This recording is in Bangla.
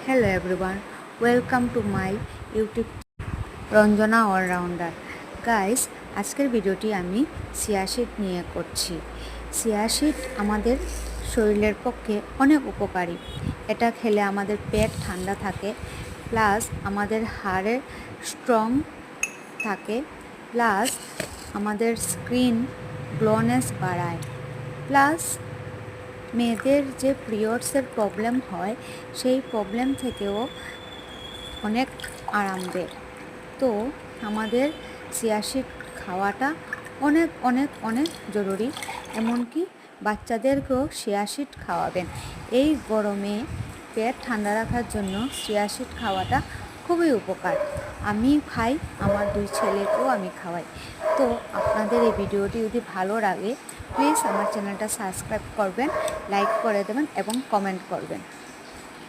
Hello everyone, welcome to my YouTube Ranjana allrounder. Guys, আজকের ভিডিওটি আমি চিয়া সিড নিয়ে করছি। চিয়া সিড আমাদের শরীরের পক্ষে অনেক উপকারী। এটা খেলে আমাদের পেট ঠান্ডা থাকে, প্লাস আমাদের হাড়ের স্ট্রং থাকে, প্লাস আমাদের স্কিন গ্লোনেস বাড়ায়, প্লাস মেয়েদের যে পিরিয়ডসের প্রবলেম হয় সেই প্রবলেম থেকেও অনেক আরাম দেয়। তো আমাদের চিয়া সিড খাওয়াটা অনেক অনেক অনেক জরুরি। এমনকি বাচ্চাদেরকেও চিয়া সিড খাওয়াবেন। এই গরমে পেট ঠান্ডা রাখার জন্য চিয়া সিড খাওয়াটা খুবই উপকার। আমি খাই, আমার 2 ছেলেকেও আমি খাওয়াই। তো আপনাদের এই ভিডিওটি যদি ভালো লাগে প্লিজ আমার চ্যানেলটা সাবস্ক্রাইব করবেন, লাইক করে দেবেন এবং কমেন্ট করবেন।